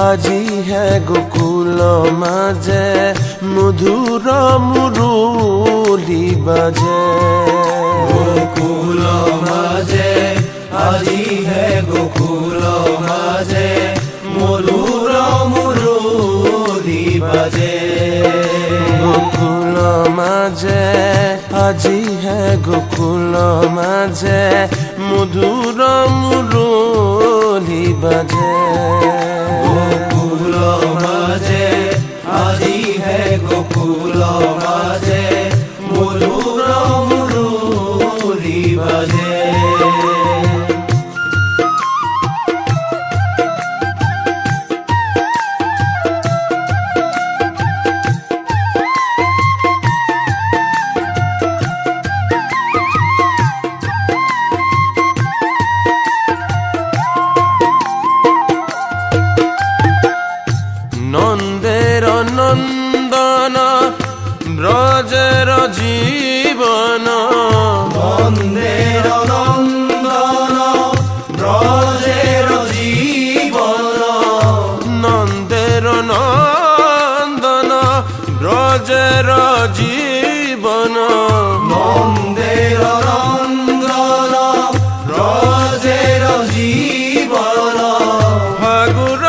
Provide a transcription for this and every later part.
আজি হে গোকুল মাঝে মধুর মুরলি বাজে। গোকুল মাঝে আজি হে গোকুল মাঝে মধুর মুরলি বাজে। গোকুল মাঝে আজি হে গোকুল মাঝে মধুর মুরলি বাজে। গোকুল মাঝে আজি হে গোকুল মাঝে মধুর মুরলি বাজে। নন্দের নন্দন ব্রজের জীবন। নন্দের নন্দন ব্রজের জীবন। নন্দের নন্দন ব্রজের জীবন। নন্দের নন্দন ব্রজের জীবন। ফাগুর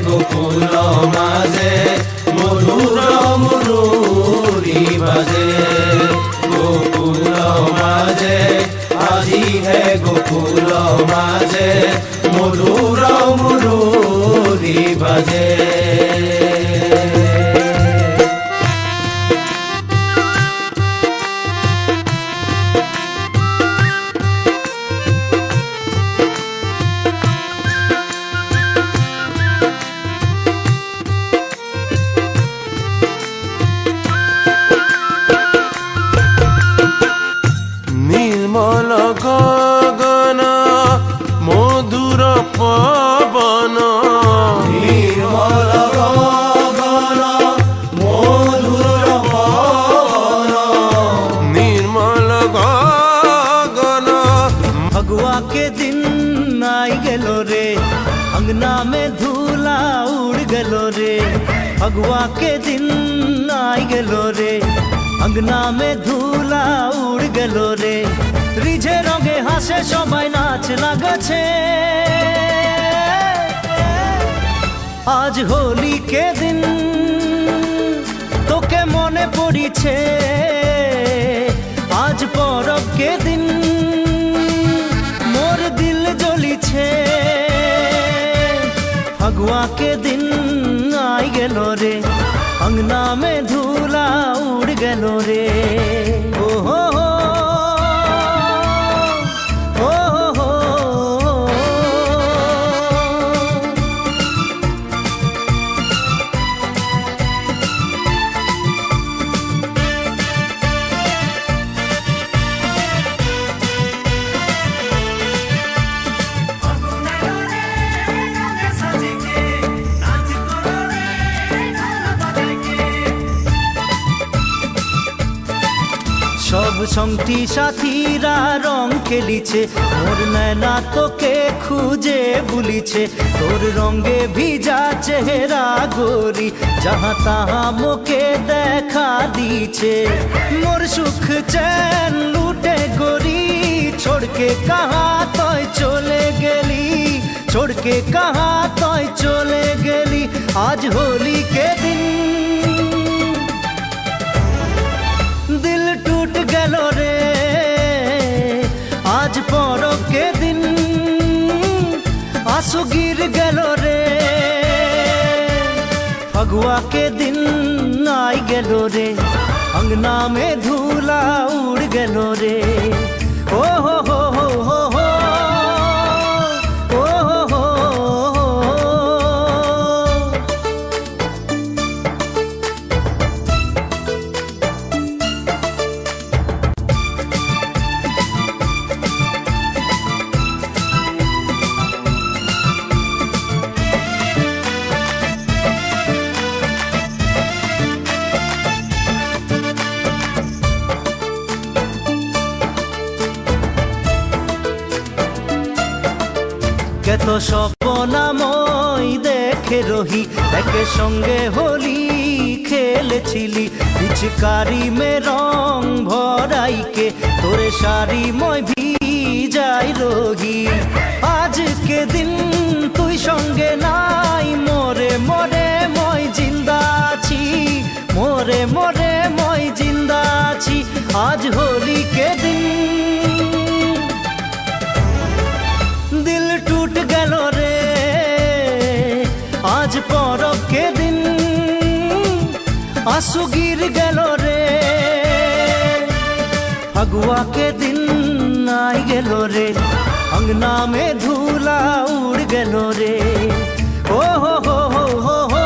গোকুল মাঝে মধুর মুরলি বাজে। গোকুল মাঝে আজি হে গোকুল মাঝে মধুর মুরলি বাজে। নির্মল গগন মধুর পবন। নির্মল গগন মধুর পবন। নির্মল গগন। फगुआ के दिन आई गेलो रे अंगना में धूला उड़ गेलो रे। फगुआ के दिन आई गेलो रे अंगना में धूला उड़ गेलो रे। रिझे रंगे हासे सबाई नाच लागछे। आज होली के दिन तोके मने पड़िछे। आज परब के दिन मोर दिल জ্বলিছে। फगुआ के दिन आई गेलो रे अंगना में धूला उड़ गेलो रे। ओ हो हो ओ हो हो। সব সঙ্গী সাথীরা রং খেলিছে মোর নয়না তোকে খুঁজে বুলিছে। তোর রঙে ভিজা চেহারা গোরি जहाँ तहाँ मोके দেখা দিছে। मोर सुख चैन लूटे गोरी छोड़ के कहाँ तोय चले गेली। छोड़ के कहाँ तोय चले गेली आज होली के दिन दिल टूट गेलो रे आज परब के दिन आंसू गिर गेलो रे फगुआ के दिन आई गेलो रे अंगना में धूला उड़ गेलो रे ओ हो हो हो हो हो ओ हो हो हो কত স্বপ্নময় দেখে রহি একে সঙ্গে হোলি খেলেছিলি পিচকারি মে রং ভরাইকে তোরে শাড়ি মই ভিজাই রহি আজকে দিন তুই সঙ্গে নাই মোরে মোরে মই জিন্দা আছি মোরে মোরে মই জিন্দা আছি আজ হোলি के दिन दिल टूट गेलो रे आज परब के दिन आंसू गिर गेलो रे फगुआ के दिन आई गेलो रे अंगना में धूला उड़ गेलो रे ओ हो हो हो हो हो